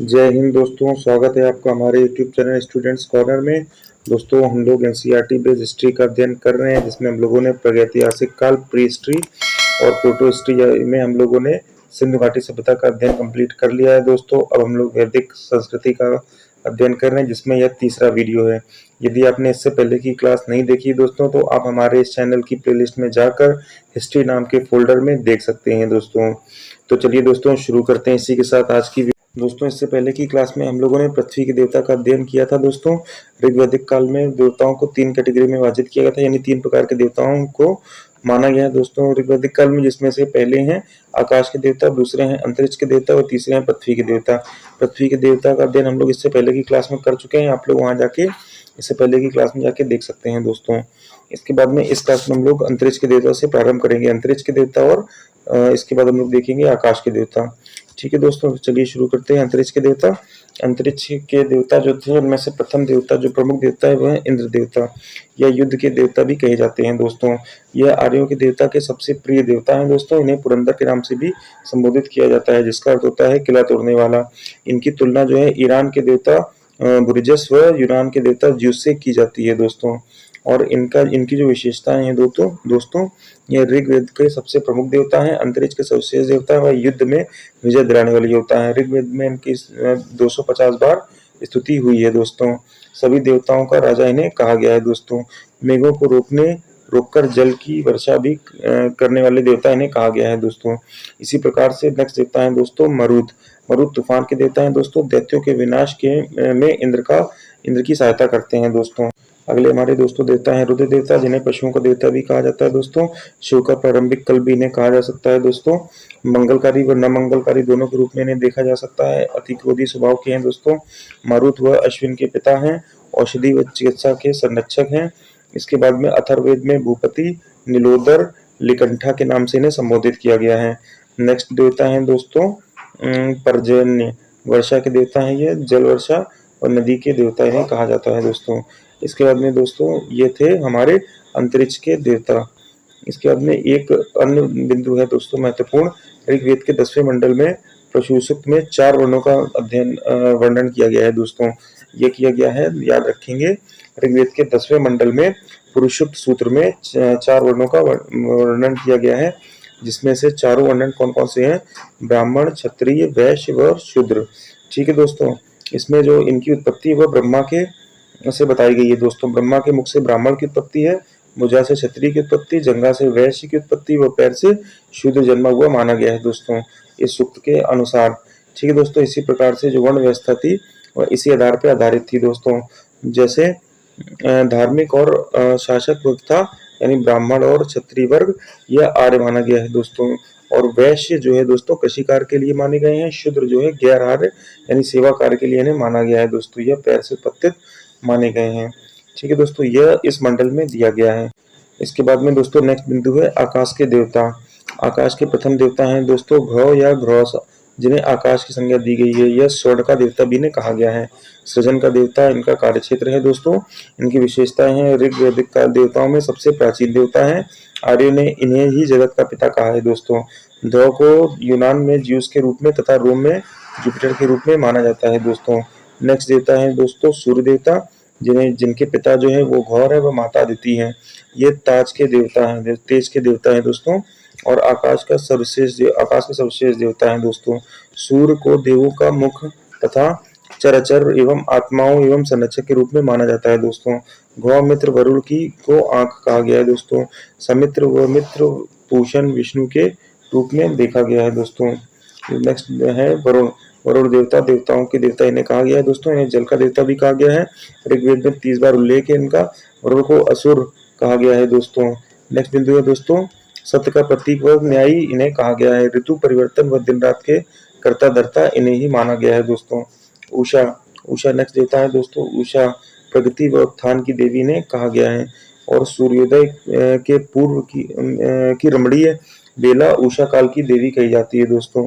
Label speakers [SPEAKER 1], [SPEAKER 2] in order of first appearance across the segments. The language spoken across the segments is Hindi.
[SPEAKER 1] जय हिंद दोस्तों, स्वागत है आपका हमारे यूट्यूब चैनल स्टूडेंट्स कॉर्नर में। दोस्तों, हम लोग एनसीईआरटी बेस्ड हिस्ट्री का अध्ययन कर रहे हैं, जिसमें हम लोगों ने प्रागैतिहासिक काल, प्री हिस्ट्री और प्रोटो हिस्ट्री में हम लोगों ने सिंधु घाटी सभ्यता का अध्ययन कंप्लीट कर लिया है। दोस्तों, अब हम लोग वैदिक संस्कृति का अध्ययन कर रहे हैं, जिसमें यह तीसरा वीडियो है। यदि आपने इससे पहले की क्लास नहीं देखी दोस्तों, तो आप हमारे इस चैनल की प्लेलिस्ट में जाकर हिस्ट्री नाम के फोल्डर में देख सकते हैं दोस्तों। तो चलिए दोस्तों, शुरू करते हैं इसी के साथ आज की। दोस्तों, इससे पहले की क्लास में हम लोगों ने पृथ्वी के देवता का अध्ययन किया था। दोस्तों, ऋग्वैदिक काल में देवताओं को 3 कैटेगरी में विभाजित किया गया था, यानी 3 प्रकार के देवताओं को माना गया है दोस्तों ऋग्वैदिक काल में, जिसमें से पहले हैं आकाश के देवता, दूसरे हैं अंतरिक्ष के देवता और तीसरे हैं पृथ्वी के देवता। पृथ्वी के देवता का अध्ययन हम लोग इससे पहले की क्लास में कर चुके हैं, आप लोग वहां जाके इससे पहले की क्लास में जाके देख सकते हैं दोस्तों। इसके बाद में इस क्लास में हम लोग अंतरिक्ष के देवता से प्रारंभ करेंगे, अंतरिक्ष के देवता, और इसके बाद हम लोग देखेंगे आकाश के देवता। ठीक है दोस्तों, चलिए शुरू करते हैं। अंतरिक्ष के देवता। अंतरिक्ष के देवता जो थे, उनमें से प्रथम देवता, जो प्रमुख देवता है, वह है इंद्र देवता, या युद्ध के देवता भी कहे जाते हैं दोस्तों। यह आर्यों के देवता के सबसे प्रिय देवता हैं दोस्तों। इन्हें पुरंदर के नाम से भी संबोधित किया जाता है, जिसका अर्थ होता है किला तोड़ने वाला। इनकी तुलना जो है ईरान के देवता बुरजस व यूनान के देवता ज्यूस से की जाती है दोस्तों। और इनकी जो विशेषताएं हैं दोस्तों, यह ऋग्वेद के सबसे प्रमुख देवता हैं। अंतरिक्ष के सर्वश्रेष्ठ देवता है, वह युद्ध में विजय दिलाने वाले देवता है। ऋग्वेद में इनकी 250 बार स्तुति हुई है दोस्तों। सभी देवताओं का राजा इन्हें कहा गया है दोस्तों। मेघों को रोककर जल की वर्षा भी करने वाले देवता इन्हें कहा गया है दोस्तों। इसी प्रकार से नेक्स्ट देवता है दोस्तों मरुत। मरुत तूफान के देवता हैं दोस्तों। दैत्यों के विनाश में इंद्र की सहायता करते हैं दोस्तों। अगले हमारे दोस्तों देवता हैं रुद्र देवता, जिन्हें पशुओं का देवता भी कहा जाता है दोस्तों। शिव का प्रारंभिक कल भी इन्हें कहा जा सकता है दोस्तों। मंगलकारी व न मंगलकारी दोनों के रूप में इन्हें देखा जा सकता है। अति क्रोधी स्वभाव के हैं दोस्तों। मारुत व अश्विन के पिता हैं। औषधि व चिकित्सा के संरक्षक हैं। इसके बाद में अथर्ववेद में भूपति, नीलोदर, लिकंठा के नाम से इन्हें संबोधित किया गया है। नेक्स्ट देवता है दोस्तों पर्जन्य। वर्षा के देवता है ये, जल वर्षा और नदी के देवता इन्हें कहा जाता है दोस्तों। इसके बाद में दोस्तों ये थे हमारे अंतरिक्ष के देवता। इसके बाद में एक अन्य बिंदु है दोस्तों महत्वपूर्ण। ऋग्वेद के 10वें मंडल में पशु सूक्त में 4 वर्णों का वर्णन किया गया है दोस्तों। ये किया गया है, याद रखेंगे। ऋग्वेद के 10वें मंडल में पुरुषोक्त सूत्र में 4 वर्णों का वर्णन किया गया है, जिसमें से चारों वर्णन कौन कौन से हैं? ब्राह्मण, क्षत्रिय, वैश्य व शूद्र। ठीक है दोस्तों, इसमें जो इनकी उत्पत्ति वह ब्रह्मा के से बताई गई है दोस्तों। ब्रह्मा के मुख से ब्राह्मण की उत्पत्ति है, भुजा से क्षत्रिय की उत्पत्ति, जंघा से वैश्य की उत्पत्ति व पैर से शूद्र जन्मा हुआ माना गया है दोस्तों, इस सूक्त के अनुसार। ठीक है दोस्तों, इसी प्रकार से जो वर्ण व्यवस्था थी वह इसी आधार पर आधारित थी दोस्तों। जैसे धार्मिक और शासक वर्ग था, यानी ब्राह्मण और क्षत्रिय वर्ग, यह आर्य माना गया है दोस्तों। और वैश्य जो है दोस्तों कृषि कार्य के लिए माने गए हैं। शूद्र जो है गैर आर्य यानी सेवा कार्य के लिए इन्हें माना गया है दोस्तों। यह पैर से उत्पत्तित माने गए हैं। ठीक है दोस्तों, यह इस मंडल में दिया गया है। इसके बाद में दोस्तों नेक्स्ट बिंदु है आकाश के देवता। आकाश के प्रथम देवता हैं दोस्तों ग्रह या ग्रह, जिन्हें आकाश की संज्ञा दी गई है। यह स्वर्ण का देवता भी इन्हें कहा गया है। सृजन का देवता इनका कार्य क्षेत्र है दोस्तों। इनकी विशेषताएं हैं, ऋग्वैदिक काल देवताओं में सबसे प्राचीन देवता है। आर्यों ने इन्हें ही जगत का पिता कहा है दोस्तों। ध्रुव को यूनान में ज्यूस के रूप में तथा रोम में जुपिटर के रूप में माना जाता है दोस्तों। नेक्स्ट देवता है दोस्तों सूर्य देवता, जिनके पिता जो है वो घौर है, वो माता अदिति है। ये ताज के देवता हैं, तेज के देवता हैं दोस्तों। और आकाश के सर्वश्रेष्ठ देवता है दोस्तों। सूर्य को देवों का मुख तथा चराचर एवं आत्माओं एवं संरक्षक के रूप में माना जाता है दोस्तों। गौ मित्र वरुण की को आंख कहा गया है दोस्तों। समित्र व मित्र पूषण विष्णु के रूप में देखा गया है दोस्तों। नेक्स्ट है वरुण। वरुण देवता देवताओं के देवता इन्हें कहा गया है दोस्तों। इन्हें जल का देवता भी कहा गया है। ऋग्वेद में 30 बार उल्लेख है इनका। वरुण को असुर कहा गया है दोस्तों। नेक्स्ट बिंदु है दोस्तों सत्य का प्रतीक व न्यायी इन्हें कहा गया है। ऋतु परिवर्तन व दिन रात के कर्ता धर्ता इन्हें ही माना गया है दोस्तों। उषा। उषा नेक्स्ट देवता है दोस्तों। उषा प्रगति व उत्थान की देवी ने कहा गया है। और सूर्योदय के पूर्व की रमणीय बेला उषा काल की देवी कही जाती है दोस्तों।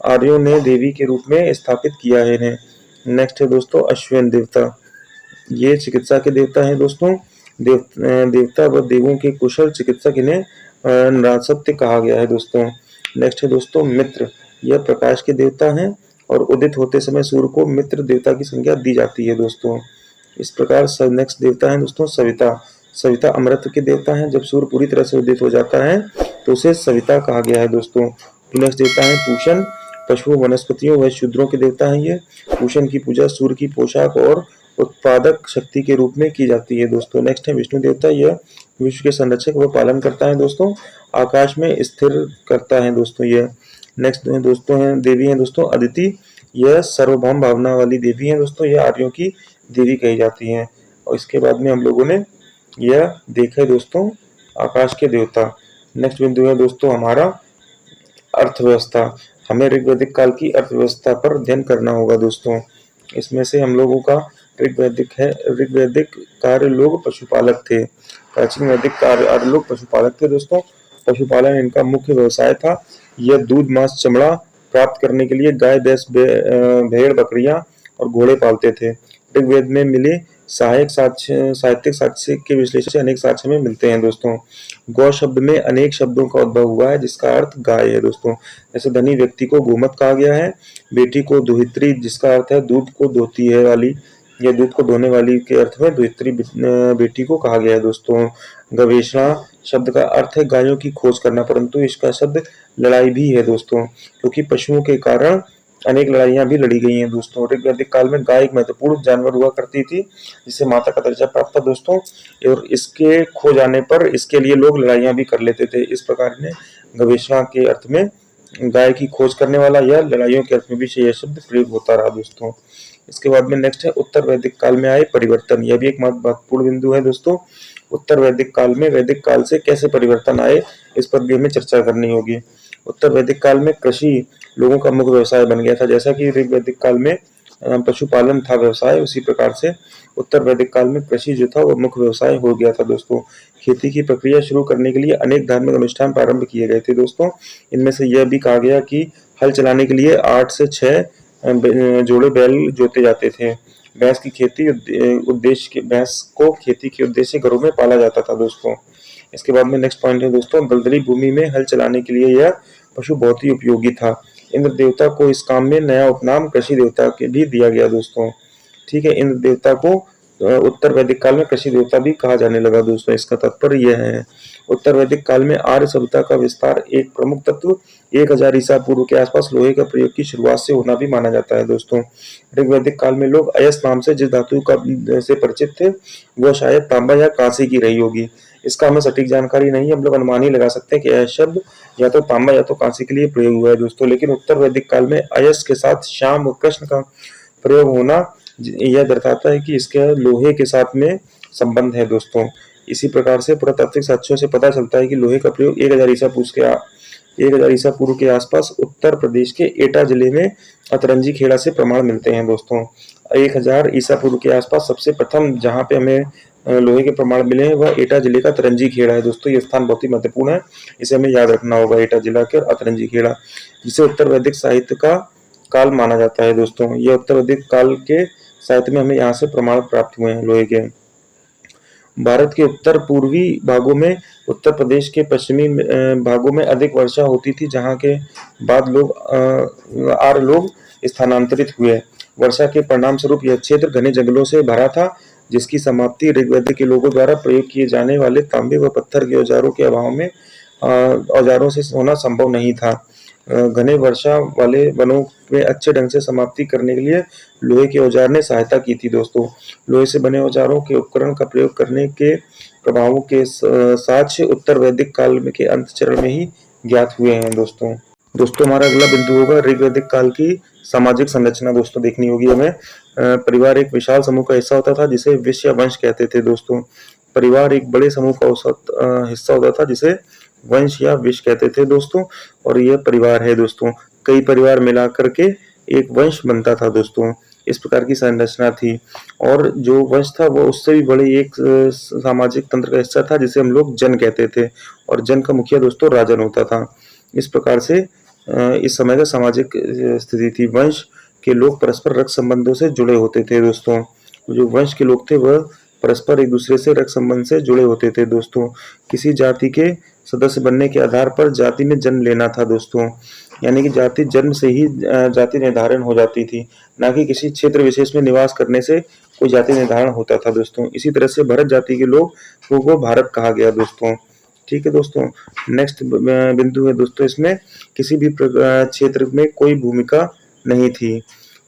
[SPEAKER 1] आर्यों ने देवी के रूप में स्थापित किया है इन्हें। नेक्स्ट है दोस्तों अश्विन देवता। ये चिकित्सा के देवता है दोस्तों। देवता व देवों के कुशल चिकित्सक इन्हें नरासत्य कहा गया है दोस्तों। नेक्स्ट है दोस्तों मित्र। यह प्रकाश के देवता हैं और उदित होते समय सूर्य को मित्र देवता की संज्ञा दी जाती है दोस्तों। इस प्रकार नेक्स्ट देवता है दोस्तों सविता। सविता अमृत के देवता हैं। जब सूर्य पूरी तरह से उदित हो जाता है तो उसे सविता कहा गया है दोस्तों। नेक्स्ट देवता है पूषण। पशुओं वनस्पतियों व शूद्रों के देवता हैं ये। पूषण की पूजा सूर्य की पोशाक और उत्पादक शक्ति के रूप में की जाती है दोस्तों। नेक्स्ट है विष्णु देवता। यह विश्व के संरक्षक व पालन करता है दोस्तों। आकाश में स्थिर करता है दोस्तों यह। नेक्स्ट दोस्तों है देवी है दोस्तों अदिति। यह सर्वभौम भावना वाली देवी है दोस्तों। यह आर्यों की देवी कही जाती हैं। और इसके बाद में हम लोगों ने यह देखा है दोस्तों आकाश के देवता। नेक्स्ट बिंदु है दोस्तों हमारा अर्थव्यवस्था। हमें ऋग्वैदिक काल की अर्थव्यवस्था पर अध्ययन करना होगा दोस्तों। इसमें से हम लोगों का ऋग्वैदिक कार्य लोग पशुपालक थे। प्राचीन वैदिक कार्य लोग पशुपालक थे दोस्तों। पशुपालन इनका मुख्य व्यवसाय था। यह दूध मांस चमड़ा प्राप्त करने के लिए गाय भैंस भेड़ बकरियां और घोड़े पालते थे। ऋग्वेद में मिले साहित्यिक साक्ष्य के विश्लेषण से अनेक साक्ष्य में मिलते हैं दोस्तों। गौ शब्द में अनेक शब्दों का उद्भव हुआ है जिसका अर्थ गाय है दोस्तों। जैसे धनी व्यक्ति को गोमत कहा गया है। बेटी को दुहित्री जिसका अर्थ है दूध को धोती है वाली या दूध को धोने वाली के अर्थ में दुहित्री बेटी को कहा गया है दोस्तों। गवेषणा शब्द का अर्थ है गायों की खोज करना, परंतु इसका शब्द लड़ाई भी है दोस्तों, क्योंकि पशुओं के कारण अनेक लड़ाइयां भी लड़ी गई हैं दोस्तों। ऋग्वैदिक काल में गाय एक महत्वपूर्ण जानवर हुआ करती थी जिसे माता का दर्जा प्राप्त था दोस्तों। और इसके खो जाने पर इसके लिए लोग लड़ाइयां भी कर लेते थे। इस प्रकार ने गवेषणा के अर्थ में गाय की खोज करने वाला या लड़ाइयों के अर्थ में भी यह शब्द प्रयोग होता रहा दोस्तों। इसके बाद में नेक्स्ट है उत्तर वैदिक काल में आए परिवर्तन। यह भी एक महत्वपूर्ण बिंदु है दोस्तों। उत्तर वैदिक काल में वैदिक काल से कैसे परिवर्तन आए इस पर भी हमें चर्चा करनी होगी। उत्तर वैदिक काल में कृषि लोगों का मुख्य व्यवसाय बन गया था। जैसा कि ऋग वैदिक काल में पशुपालन था व्यवसाय, उसी प्रकार से उत्तर वैदिक काल में कृषि जो था वो मुख्य व्यवसाय हो गया था दोस्तों। खेती की प्रक्रिया शुरू करने के लिए अनेक धार्मिक अनुष्ठान प्रारंभ किए गए थे दोस्तों। इनमें से यह भी कहा गया कि हल चलाने के लिए 8 से 6 जोड़े बैल जोते जाते थे। भैंस को खेती के उद्देश्य घरों में पाला जाता था दोस्तों। इसके बाद में नेक्स्ट पॉइंट है दोस्तों दलदली भूमि में हल चलाने के लिए यह पशु बहुत ही उपयोगी था। इंद्र देवता को इस काम में नया उपनाम कृषि देवता के भी दिया गया दोस्तों। ठीक है, इंद्र देवता को उत्तर वैदिक काल में कृषि देवता भी कहा जाने लगा दोस्तों। इसका तात्पर्य यह है उत्तर वैदिक काल में आर्य सभ्यता का विस्तार एक प्रमुख तत्व 1000 ईसा पूर्व के आसपास लोहे का प्रयोग की शुरुआत से होना भी माना जाता है दोस्तों। ऋग्वैदिक काल में लोग अयस नाम से जिस धातु का से परिचित थे वह शायद तांबा या कांसे की रही होगी। इसका हमें सटीक जानकारी नहीं है, हम लोग अनुमान ही लगा सकते हैं कि यह शब्द या तो तांबा या तो कांसे के लिए प्रयोग हुआ है दोस्तों। लेकिन उत्तर वैदिक काल में अयस के साथ श्याम और कृष्ण का प्रयोग होना यह दर्शाता है कि इसके लोहे के साथ में संबंध है दोस्तों। इसी प्रकार से पुरातात्विक साक्ष्यों से पता चलता है कि लोहे का प्रयोग 1000 ईसा पूर्व के आसपास उत्तर प्रदेश के एटा जिले में अतरंजी खेड़ा से प्रमाण मिलते हैं दोस्तों। 1000 ईसा पूर्व के आसपास सबसे प्रथम जहां पे हमें लोहे के प्रमाण मिले हैं वह एटा जिले का अतरंजी खेड़ा है दोस्तों। यह स्थान बहुत ही महत्वपूर्ण है, इसे हमें याद रखना होगा। एटा जिला के अतरंजी खेड़ा जिसे उत्तर वैदिक साहित्य का काल माना जाता है दोस्तों। यह उत्तर वैदिक काल के साहित्य में हमें यहाँ से प्रमाण प्राप्त हुए हैं लोहे के। भारत के उत्तर पूर्वी भागों में उत्तर प्रदेश के पश्चिमी भागों में अधिक वर्षा होती थी, जहाँ के बाद आर्य लोग स्थानांतरित हुए। वर्षा के परिणाम स्वरूप यह क्षेत्र घने जंगलों से भरा था, जिसकी समाप्ति ऋग्वेद के लोगों द्वारा प्रयोग किए जाने वाले तांबे व पत्थर के औजारों के अभाव में औजारों से होना संभव नहीं था। घने वर्षा वाले वनों में अच्छे ढंग से समाप्ति करने के लिए लोहे के औजार ने सहायता की थी दोस्तों। लोहे से बने औजारों के उपकरण का प्रयोग करने के प्रभावों के साक्ष्य उत्तर वैदिक काल के अंत चरण में ही ज्ञात हुए हैं दोस्तों। हमारा अगला बिंदु होगा ऋग्वैदिक काल की सामाजिक संरचना दोस्तों देखनी होगी हमें। परिवार एक विशाल समूह का हिस्सा होता था जिसे विश्व या वंश कहते थे दोस्तों। परिवार एक बड़े समूह का औसत हिस्सा होता था जिसे वंश या विश कहते थे दोस्तों। और यह परिवार है दोस्तों, कई परिवार मिलाकर के एक वंश बनता था दोस्तों। इस प्रकार की संरचना थी। और जो वंश था वो उससे भी बड़े एक सामाजिक तंत्र का हिस्सा था जिसे हम लोग जन कहते थे। और जन का मुखिया दोस्तों राजन होता था। इस प्रकार से इस समय का सामाजिक स्थिति थी। वंश के लोग परस्पर रक्त संबंधों से जुड़े होते थे दोस्तों। जो वंश के लोग थे वह परस्पर एक दूसरे से रक्त संबंध से जुड़े होते थे दोस्तों। किसी जाति के सदस्य बनने के आधार पर जाति में जन्म लेना था दोस्तों। यानी कि जाति जन्म से ही जाति निर्धारण हो जाती थी, ना कि किसी क्षेत्र विशेष में निवास करने से कोई जाति निर्धारण होता था दोस्तों। इसी तरह से भरत जाति के लोगों को भारत कहा गया दोस्तों। ठीक है दोस्तों, नेक्स्ट बिंदु है दोस्तों, इसमें किसी भी क्षेत्र में कोई भूमिका नहीं थी,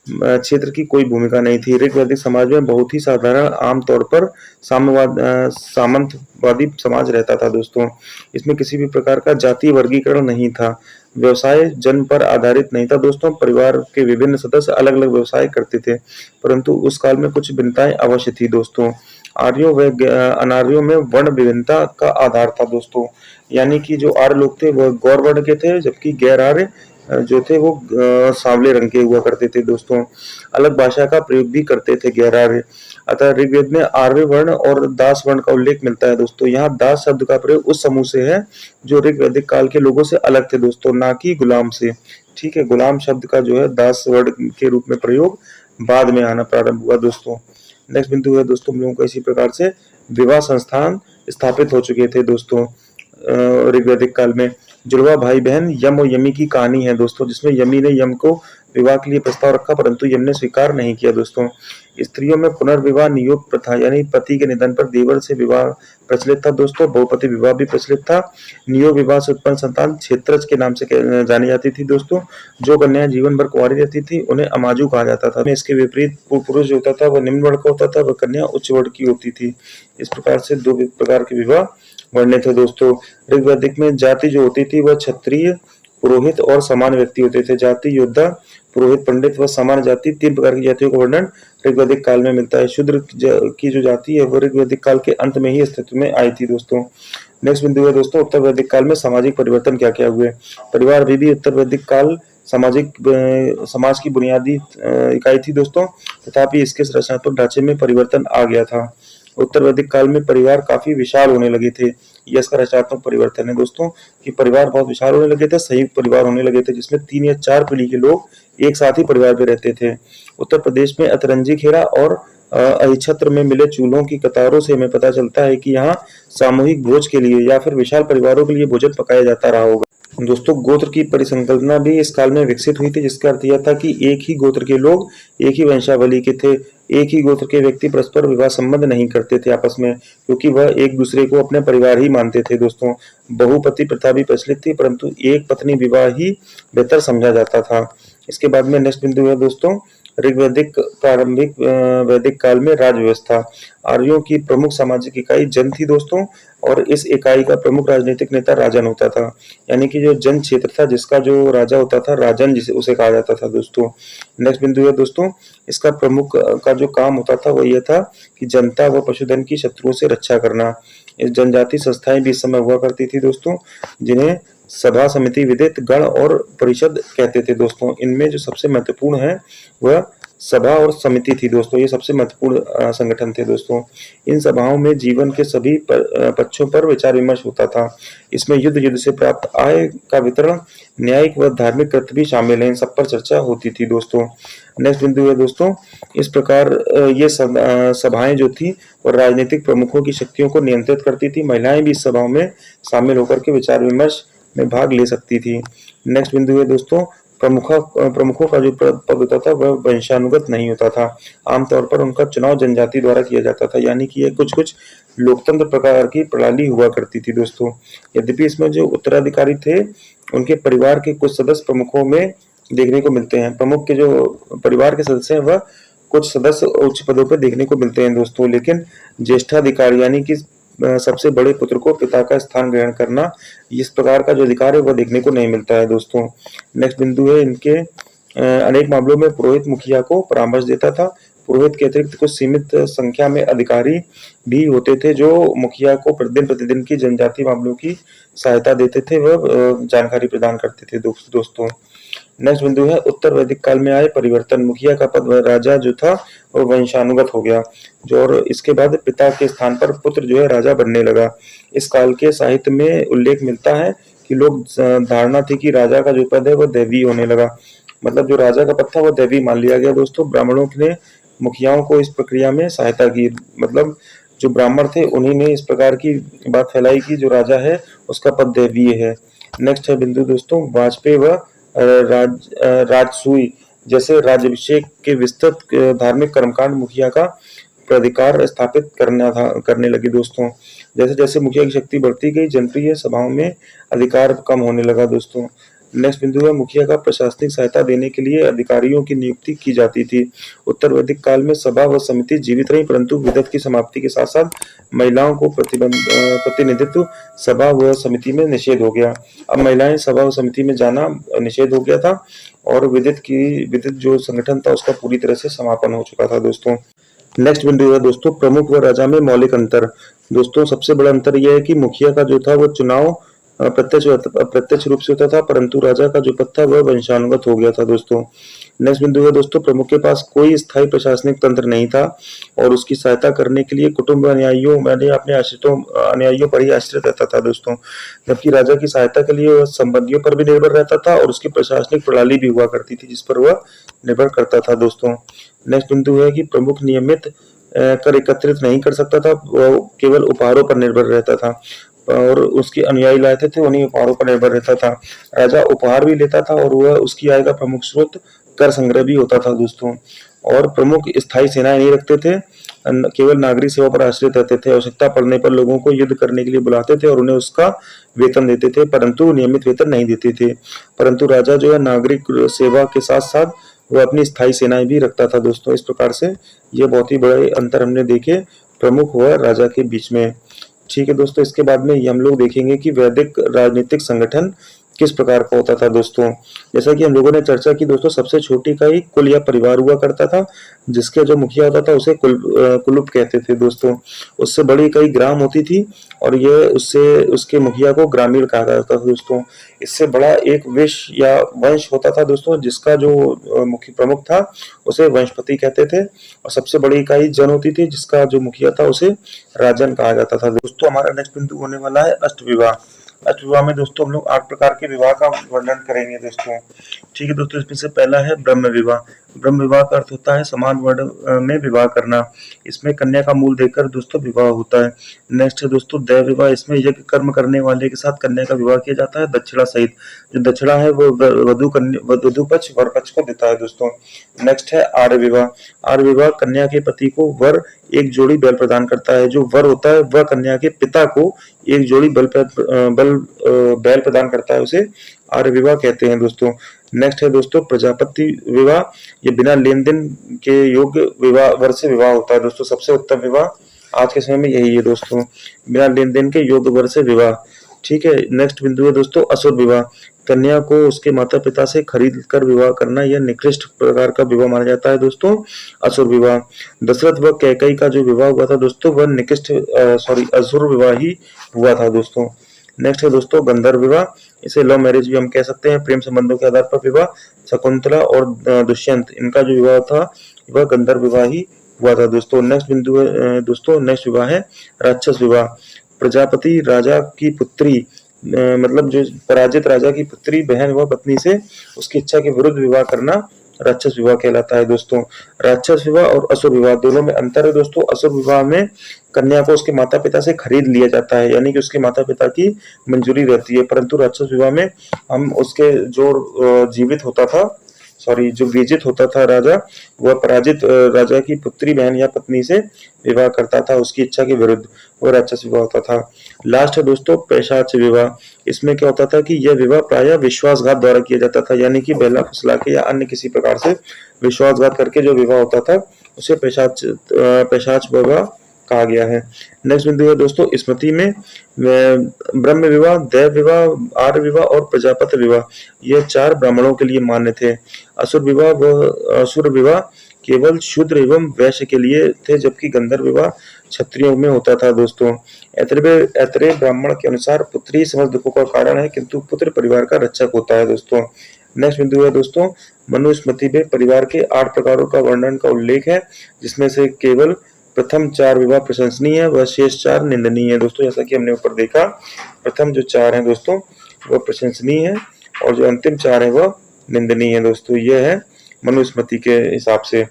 [SPEAKER 1] क्षेत्र की कोई भूमिका नहीं थी। ऋग वैदिक समाज में बहुत ही साधारण, आमतौर पर सामंतवादी समाज रहता था दोस्तों। इसमें किसी भी प्रकार का जाति वर्गीकरण नहीं था। व्यवसाय जन्म पर आधारित नहीं था दोस्तों। परिवार के विभिन्न सदस्य अलग अलग व्यवसाय करते थे, परंतु उस काल में कुछ भिन्नताएं अवश्य थी दोस्तों। आर्यों व अनार्यों में वर्ण विभिन्नता का आधार था दोस्तों, यानी कि जो आर्य लोग थे वह गौर वर्ण के थे, जबकि गैर आर्य जो थे वो सांवले रंग के हुआ करते थे दोस्तों। अलग भाषा का प्रयोग भी करते थे गैर आर्य। अतः ऋग्वेद में आर्य वर्ण और दास वर्ण का उल्लेख मिलता है दोस्तों। यहाँ दास शब्द का प्रयोग उस समूह से है जो ऋग्वैदिक काल के लोगों से अलग थे दोस्तों, ना कि गुलाम से। ठीक है, गुलाम शब्द का जो है दास वर्ण के रूप में प्रयोग बाद में आना प्रारंभ हुआ दोस्तों। नेक्स्ट बिंदु है दोस्तों, हम लोगों को इसी प्रकार से विवाह संस्थान स्थापित हो चुके थे दोस्तों ऋग्वैदिक काल में। जुड़वा भाई बहन यम और यमी की कहानी है दोस्तों, जिसमें यमी ने यम को विवाह के लिए प्रस्ताव रखा, परंतु यम ने स्वीकार नहीं किया दोस्तों। स्त्रियों में पुनर्विवाह नियोग प्रथा, यानी पति के निधन पर देवर से विवाह प्रचलित था दोस्तों। बहुपति विवाह भी प्रचलित था। नियोग विवाह से उत्पन्न संतान क्षेत्रज के नाम से जानी जाती थी दोस्तों। जो कन्या जीवन भर कुंवारी रहती थी उन्हें अमाजू कहा जाता था। इसके विपरीत पुरुष जो होता था वह निम्न वर्ण का होता था, वह कन्या उच्च वर्ण की होती थी। इस प्रकार से दो प्रकार के विवाह वर्ण्य थे दोस्तों। ऋग्वैदिक में जाति जो होती थी वह क्षत्रिय, पुरोहित और समान व्यक्ति होते थे। जाति योद्धा, पुरोहित, पंडित व समान जाति, तीन प्रकार की जातियों का वर्णन ऋग्वैदिक काल में मिलता है। शूद्र की जो जाति है वह ऋग्वैदिक काल के अंत में ही अस्तित्व में आई थी दोस्तों। नेक्स्ट बिंदु है दोस्तों, उत्तर वैदिक काल में सामाजिक परिवर्तन क्या क्या हुए। परिवार भी उत्तर वैदिक काल समाज की बुनियादी इकाई थी दोस्तों, तथापि इसके रचनात्मक ढांचे में परिवर्तन आ गया था। उत्तर वैदिक काल में परिवार काफी विशाल होने लगे थे। यह इसका रचनात्मक परिवर्तन है दोस्तों, कि परिवार बहुत विशाल होने लगे थे, संयुक्त परिवार होने लगे थे, जिसमें 3 या 4 पीढ़ी के लोग एक साथ ही परिवार में रहते थे। उत्तर प्रदेश में अतरंजी खेरा और अहिछत्र में मिले चूल्हों की कतारों से हमें पता चलता है कि यहाँ सामूहिक भोज के लिए या फिर विशाल परिवारों के लिए भोजन पकाया जाता रहा होगा दोस्तों। गोत्र की परिसंकल्पना भी इस काल में विकसित हुई थी, जिसका अर्थ यह था कि एक ही गोत्र के लोग एक ही वंशावली के थे। एक ही गोत्र के व्यक्ति परस्पर विवाह संबंध नहीं करते थे आपस में, क्योंकि वह एक दूसरे को अपने परिवार ही मानते थे दोस्तों। बहुपति प्रथा भी प्रचलित थी, परंतु एक पत्नी विवाह ही बेहतर समझा जाता था। इसके बाद में नेक्स्ट बिंदु है दोस्तों, ऋग्वैदिक प्रारंभिक वैदिक काल में राज व्यवस्था। आर्यों की प्रमुख सामाजिक इकाई जन थी दोस्तों, और इस इकाई का प्रमुख राजनीतिक नेता राजन होता था। यानी कि जो जन क्षेत्र था जिसका जो राजा होता था, राजन जिसे उसे कहा जाता था दोस्तों। नेक्स्ट बिंदु है दोस्तों, इसका प्रमुख का जो काम होता था वो ये था कि जनता व पशुधन की शत्रुओं से रक्षा करना। इस जनजाति संस्थाएं भी इस समय हुआ करती थी दोस्तों, जिन्हें सभा, समिति, विदित, गण और परिषद कहते थे दोस्तों। इनमें जो सबसे महत्वपूर्ण है वह सभा और समिति थी दोस्तों। ये सबसे महत्वपूर्ण संगठन थे दोस्तों। इन सभाओं में जीवन के सभी पक्षों पर विचार विमर्श होता था। इसमें युद्ध से प्राप्त आय का वितरण, न्यायिक व धार्मिक कृत्य भी शामिल है। इन सब पर चर्चा होती थी दोस्तों। नेक्स्ट बिंदु है दोस्तों, इस प्रकार ये सभाएं जो थी और राजनीतिक प्रमुखों की शक्तियों को नियंत्रित करती थी। महिलाएं भी इस सभाओं में शामिल होकर के विचार विमर्श में भाग ले सकती थी। नेक्स्ट बिंदु है दोस्तों, प्रमुखों का जो पद होता था वह वंशानुगत नहीं होता था। आमतौर पर उनका चुनाव जनजाति द्वारा किया जाता था, यानी कि ये कुछ लोकतंत्र प्रकार की प्रणाली हुआ करती थी दोस्तों। यद्यपि इसमें जो उत्तराधिकारी थे उनके परिवार के कुछ सदस्य प्रमुखों में देखने को मिलते हैं। प्रमुख के जो परिवार के सदस्य हैं वह कुछ सदस्य उच्च पदों पर देखने को मिलते हैं दोस्तों, लेकिन ज्येष्ठाधिकारी यानी कि सबसे बड़े पुत्र को पिता का स्थान ग्रहण करना, इस प्रकार का जो अधिकार है वह देखने को नहीं मिलता है दोस्तों। नेक्स्ट बिंदु है, इनके अनेक मामलों में पुरोहित मुखिया को परामर्श देता था। पुरोहित के अतिरिक्त कुछ सीमित संख्या में अधिकारी भी होते थे जो मुखिया को प्रतिदिन की जनजाति मामलों की सहायता देते थे, वह जानकारी प्रदान करते थे दोस्तों। नेक्स्ट बिंदु है, उत्तर वैदिक काल में आए परिवर्तन। मुखिया का पद राजा जो था वो वंशानुगत हो गया, जो और इसके बाद पिता के स्थान पर पुत्र जो है राजा बनने लगा। इस काल के साहित्य में उल्लेख मिलता है कि लोग धारणा थी कि राजा का जो पद है वह दैवीय होने लगा, मतलब जो राजा का पद था वह दैवीय मान लिया गया दोस्तों। ब्राह्मणों ने मुखियाओं को इस प्रक्रिया में सहायता की, मतलब जो ब्राह्मण थे उन्हीं ने इस प्रकार की बात फैलाई कि जो राजा है उसका पद दैवीय है। नेक्स्ट है बिंदु दोस्तों, वाजपेयी व राजसूय जैसे राज्याभिषेक के विस्तृत धार्मिक कर्मकांड मुखिया का प्राधिकार स्थापित करने लगी दोस्तों। जैसे जैसे मुखिया की शक्ति बढ़ती गई, जनप्रिय सभाओं में अधिकार कम होने लगा दोस्तों। नेक्स्ट बिंदु है, मुखिया का प्रशासनिक सहायता देने के लिए अधिकारियों की नियुक्ति की जाती थी। उत्तर वैदिक काल में सभा व समिति जीवित रही, परंतु विदत की समाप्ति के साथ साथ महिलाओं को प्रतिनिधित्व सभा व समिति में निषेध हो गया। अब महिलाएं सभा व समिति में जाना निषेध हो गया था और विदित जो संगठन था उसका पूरी तरह से समापन हो चुका था दोस्तों। नेक्स्ट बिंदु है दोस्तों, प्रमुख व राजा में मौलिक अंतर। दोस्तों सबसे बड़ा अंतर यह है कि मुखिया का जो था वो चुनाव प्रत्यक्ष रूप से होता था, परंतु राजा का जो पद था वह वंशानुगत हो गया था दोस्तों। नेक्स्ट बिंदु है दोस्तों, प्रमुख के पास कोई स्थायी प्रशासनिक तंत्र नहीं था और उसकी सहायता करने के लिए कुटुंब अनुयायियों अपने अनुयायियों पर ही आश्रित रहता था दोस्तों। जबकि राजा की सहायता के लिए वह संबंधियों पर भी निर्भर रहता था और उसकी प्रशासनिक प्रणाली भी हुआ करती थी जिस पर वह निर्भर करता था दोस्तों। नेक्स्ट बिंदु है कि प्रमुख नियमित कर एकत्रित नहीं कर सकता था, वह केवल उपहारों पर निर्भर रहता था और उसके अनुयायी लाते थे उन्हीं उपहारों पर निर्भर रहता था। राजा उपहार भी लेता था और वह उसकी आय का प्रमुख स्रोत कर संग्रह भी होता था दोस्तों। और प्रमुख स्थायी सेनाएं नहीं रखते थे, केवल नागरिक सेवा पर आश्रित रहते थे। आवश्यकता पड़ने पर लोगों को युद्ध करने के लिए बुलाते थे और उन्हें उसका वेतन देते थे, परंतु नियमित वेतन नहीं देते थे। परंतु राजा जो है नागरिक सेवा के साथ साथ वह अपनी स्थायी सेनाएं भी रखता था दोस्तों। इस प्रकार से ये बहुत ही बड़े अंतर हमने देखे प्रमुख व राजा के बीच में। ठीक है दोस्तों, इसके बाद में हम लोग देखेंगे कि वैदिक राजनीतिक संगठन किस प्रकार का होता था दोस्तों। जैसा कि हम लोगों ने चर्चा की दोस्तों, सबसे छोटी का ही कुल या परिवार हुआ करता था, जिसके जो मुखिया होता था उसे कुलुप कहते थे दोस्तों। उससे बड़ी कई ग्राम होती थी और ये उसके मुखिया को ग्रामीण कहा जाता था दोस्तों। इससे बड़ा एक या वंश होता था दोस्तों, जिसका जो मुख्य प्रमुख था उसे वंशपति कहते थे और सबसे बड़ी इकाई जन होती थी, जिसका जो मुखिया था उसे राजन कहा जाता था दोस्तों। हमारा नेक्स्ट बिंदु होने वाला है अष्टविवाह। अष्टविवाह में दोस्तों हम लोग 8 प्रकार के विवाह का वर्णन करेंगे दोस्तों। ठीक है दोस्तों, इसमें से पहला है ब्रह्म विवाह। ब्रह्म विवाह का अर्थ होता है समान वर्ण में विवाह करना। इसमें कन्या का मूल देकर दोस्तों विवाह होता है। नेक्स्ट है दोस्तों दैव विवाह। इसमें यज्ञ कर्म करने वाले के साथ कन्या का विवाह किया जाता है दक्षिणा सहित। जो दक्षिणा है वो वधु पक्ष वर पक्ष को देता है दोस्तों। नेक्स्ट है आर्य विवाह। आर्य विवाह कन्या के पति को वर एक जोड़ी बैल प्रदान करता है। जो वर होता है वह कन्या के पिता को एक जोड़ी बैल प्रदान करता है, उसे आर्य विवाह कहते हैं दोस्तों। नेक्स्ट है दोस्तों प्रजापति विवाह। ये बिना लेन देन के योग्य विवाह वर से विवाह होता है दोस्तों। सबसे उत्तम विवाह आज के समय में यही है दोस्तों, बिना लेन देन के योग्य वर से विवाह। ठीक है, नेक्स्ट बिंदु है दोस्तों असुर विवाह। कन्या को उसके माता पिता से खरीद कर विवाह करना यह निकृष्ट प्रकार का विवाह माना जाता है दोस्तों, असुर विवाह। दशरथ व कैकेयी का जो विवाह हुआ था दोस्तों वह असुर विवाह ही हुआ था दोस्तों। नेक्स्ट है दोस्तों गंधर्व विवाह। इसे लव मैरिज भी हम कह सकते हैं, प्रेम संबंधों के आधार पर विवाह। शकुंतला और दुष्यंत इनका जो विवाह था वह गंधर्व विवाह ही हुआ था दोस्तों। नेक्स्ट बिंदु है दोस्तों नेक्स्ट विवाह है राक्षस विवाह। प्रजापति राजा की पुत्री मतलब जो पराजित राजा की पुत्री बहन व पत्नी से उसकी इच्छा के विरुद्ध विवाह करना राक्षस विवाह कहलाता है दोस्तों। राक्षस विवाह और असुर विवाह दोनों में अंतर है दोस्तों। असुर विवाह में कन्या को उसके माता पिता से खरीद लिया जाता है, यानी कि उसके माता पिता की मंजूरी रहती है, परंतु राक्षस विवाह में हम उसके जो विजित होता था राजा, वह पराजित राजा की पुत्री बहन या पत्नी से विवाह करता था उसकी इच्छा के विरुद्ध, वह राक्षस विवाह होता था। लास्ट है दोस्तों पैशाच विवाह। इसमें क्या होता था कि यह विवाह प्रायः विश्वासघात द्वारा किया जाता था, यानी कि बेला फुसला के या अन्य किसी प्रकार से विश्वासघात करके जो विवाह होता था उसे पैशाच विवाह कहा गया है। नेक्स्ट बिंदु है दोस्तों स्मृति में ब्रह्म विवाह, देव विवाह, आर्य विवाह और प्रजापति विवाह ये 4 ब्राह्मणों के लिए मान्य थे। असुर विवाह केवल शूद्र एवं वैश्य के लिए थे, जबकि गंधर्व विवाह क्षत्रियों में होता था दोस्तों। ऐतरेय ब्राह्मण के अनुसार पुत्री समस्त दुखों का कारण है, किंतु पुत्र परिवार का रक्षक होता है दोस्तों। नेक्स्ट बिंदु है दोस्तों मनुस्मृति में परिवार के 8 प्रकारों का वर्णन का उल्लेख है, जिसमें से केवल प्रथम 4 विवाह प्रशंसनीय है व शेष 4 निंदनीय है दोस्तों। जैसा कि हमने ऊपर देखा, प्रथम जो 4 हैं दोस्तों वह प्रशंसनीय है और जो अंतिम 4 है वह निंदनीय है दोस्तों। यह है मनुस्मृति के हिसाब से।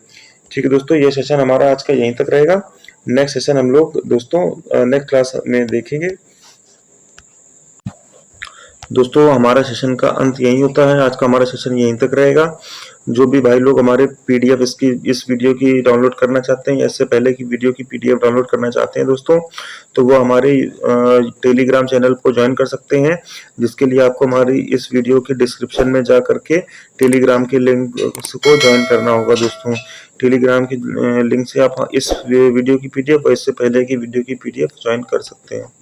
[SPEAKER 1] ठीक है दोस्तों, ये सेशन हमारा आज का यहीं तक रहेगा। नेक्स्ट सेशन हम लोग दोस्तों नेक्स्ट क्लास में देखेंगे। दोस्तों हमारा सेशन का अंत यही होता है। आज का हमारा सेशन यहीं तक रहेगा। जो भी भाई लोग हमारे पीडीएफ इस वीडियो की डाउनलोड करना चाहते हैं, इससे पहले की वीडियो की पीडीएफ डाउनलोड करना चाहते हैं दोस्तों, तो वो हमारे टेलीग्राम चैनल को ज्वाइन कर सकते हैं, जिसके लिए आपको हमारी इस वीडियो के डिस्क्रिप्शन में जा करके टेलीग्राम के लिंक को ज्वाइन करना होगा दोस्तों। टेलीग्राम की लिंक से आप इस वीडियो की पीडीएफ और इससे पहले की वीडियो की पीडीएफ ज्वाइन कर सकते हैं।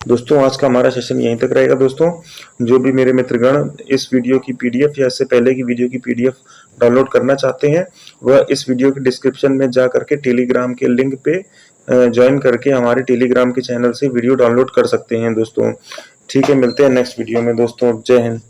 [SPEAKER 1] दोस्तों आज का हमारा सेशन यहीं तक रहेगा दोस्तों। जो भी मेरे मित्रगण इस वीडियो की पीडीएफ या इससे पहले की वीडियो की पीडीएफ डाउनलोड करना चाहते हैं, वह इस वीडियो के डिस्क्रिप्शन में जा करके टेलीग्राम के लिंक पे ज्वाइन करके हमारे टेलीग्राम के चैनल से वीडियो डाउनलोड कर सकते हैं दोस्तों। ठीक है, मिलते हैं नेक्स्ट वीडियो में दोस्तों। जय हिंद।